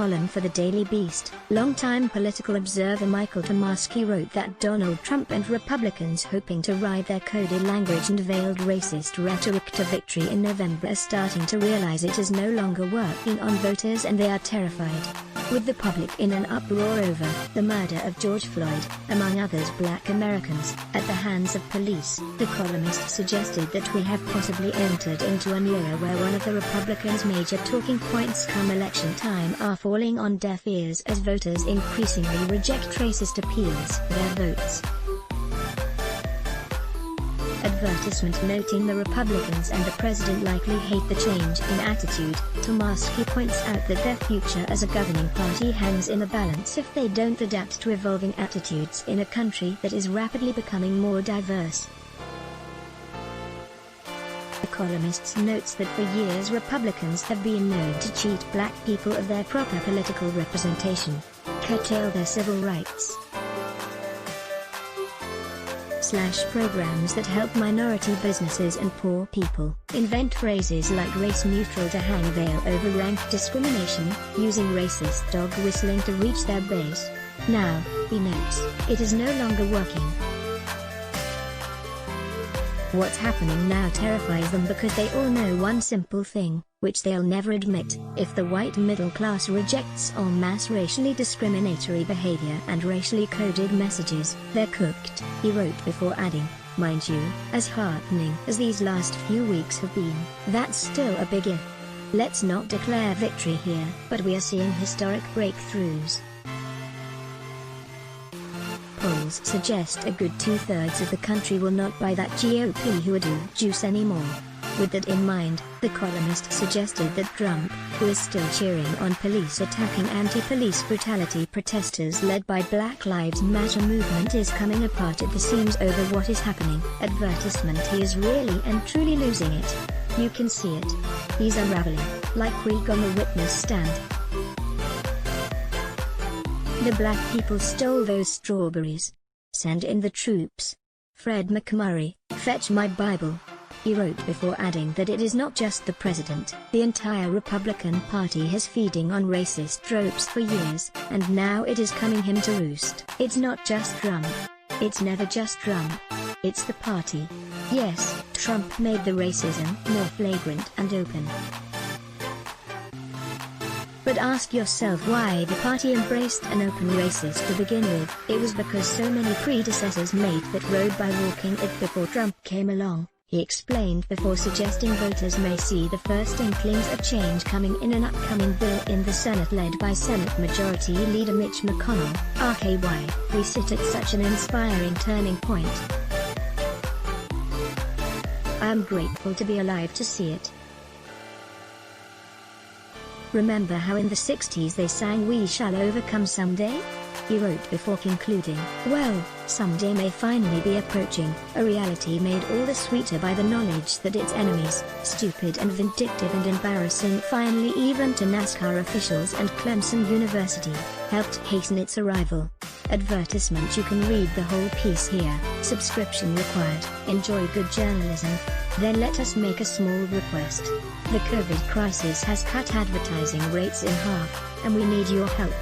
column for the Daily Beast, longtime political observer Michael Tomasky wrote that Donald Trump and Republicans hoping to ride their coded language and veiled racist rhetoric to victory in November are starting to realize it is no longer working on voters, and they are terrified. With the public in an uproar over the murder of George Floyd, among others Black Americans, at the hands of police, the columnist suggested that we have possibly entered into an era where one of the Republicans' major talking points come election time are falling on deaf ears as voters increasingly reject racist appeals for their votes. Advertisement noting the Republicans and the president likely hate the change in attitude, Tomasky points out that their future as a governing party hangs in the balance if they don't adapt to evolving attitudes in a country that is rapidly becoming more diverse. The columnist notes that for years Republicans have been known to cheat black people of their proper political representation, curtail their civil rights, programs that help minority businesses and poor people, invent phrases like race-neutral to hang veil over rank discrimination, using racist dog whistling to reach their base. Now, he notes, it is no longer working. What's happening now terrifies them because they all know one simple thing, which they'll never admit: if the white middle class rejects en masse racially discriminatory behavior and racially coded messages, they're cooked. He wrote before adding, mind you, as heartening as these last few weeks have been, that's still a big if. Let's not declare victory here, but we are seeing historic breakthroughs. Polls suggest a good 2/3 of the country will not buy that GOP hoodoo juice anymore. With that in mind, the columnist suggested that Trump, who is still cheering on police attacking anti-police brutality protesters led by Black Lives Matter movement, is coming apart at the seams over what is happening. Advertisement: he is really and truly losing it. You can see it. He's unraveling, like Creek on the witness stand. The black people stole those strawberries. Send in the troops. Fred McMurray, fetch my Bible. He wrote before adding that it is not just the president. The entire Republican Party has feeding on racist tropes for years, and now it is coming him to roost. It's not just Trump. It's never just Trump. It's the party. Yes, Trump made the racism more flagrant and open. But ask yourself why the party embraced an open racist to begin with. It was because so many predecessors made that road by walking it before Trump came along, he explained before suggesting voters may see the first inklings of change coming in an upcoming bill in the Senate led by Senate Majority Leader Mitch McConnell. RKY, we sit at such an inspiring turning point. I am grateful to be alive to see it. Remember how in the 60s they sang "We shall overcome someday"? He wrote before concluding, well, someday may finally be approaching, a reality made all the sweeter by the knowledge that its enemies, stupid and vindictive and embarrassing finally even to NASCAR officials and Clemson University, helped hasten its arrival. Advertisement: you can read the whole piece here, subscription required. Enjoy good journalism. Then let us make a small request. The COVID crisis has cut advertising rates in half, and we need your help.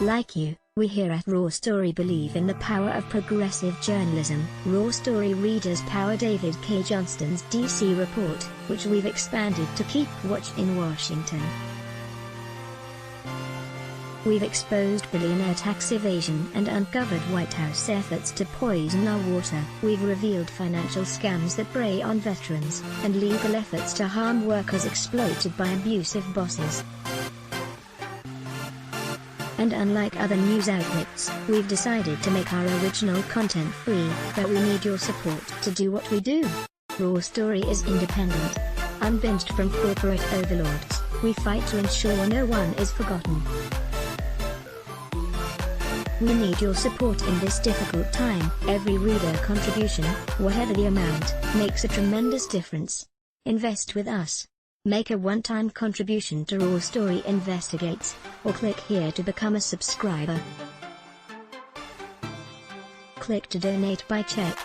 Like you, we here at Raw Story believe in the power of progressive journalism. Raw Story readers power David K. Johnston's DC report, which we've expanded to keep watch in Washington. We've exposed billionaire tax evasion and uncovered White House efforts to poison our water. We've revealed financial scams that prey on veterans, and legal efforts to harm workers exploited by abusive bosses. And unlike other news outlets, we've decided to make our original content free, but we need your support to do what we do. Raw Story is independent, unbinged from corporate overlords. We fight to ensure no one is forgotten. We need your support in this difficult time. Every reader contribution, whatever the amount, makes a tremendous difference. Invest with us. Make a one-time contribution to Raw Story Investigates, or click here to become a subscriber. Click to donate by check.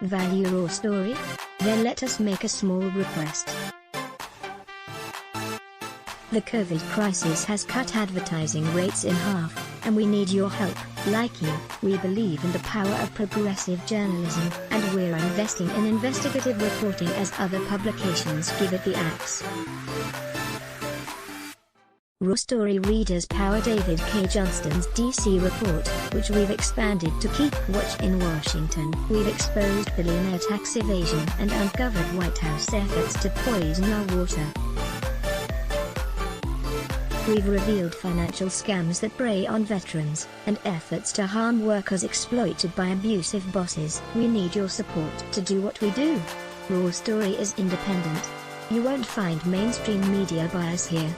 Value Raw Story? Then let us make a small request. The COVID crisis has cut advertising rates in half, and we need your help. Like you, we believe in the power of progressive journalism, and we're investing in investigative reporting as other publications give it the axe. Raw Story readers power David K. Johnston's DC report, which we've expanded to keep watch in Washington. We've exposed billionaire tax evasion and uncovered White House efforts to poison our water. We've revealed financial scams that prey on veterans, and efforts to harm workers exploited by abusive bosses. We need your support to do what we do. Raw Story is independent. You won't find mainstream media bias here.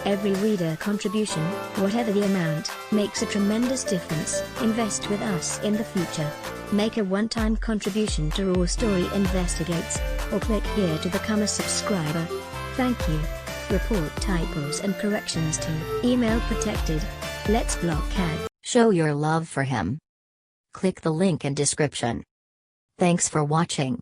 Every reader contribution, whatever the amount, makes a tremendous difference. Invest with us in the future. Make a one-time contribution to Raw Story Investigates, or click here to become a subscriber. Thank you. Report typos and corrections to email protected. Let's block ad. Show your love for him. Click the link in description. Thanks for watching.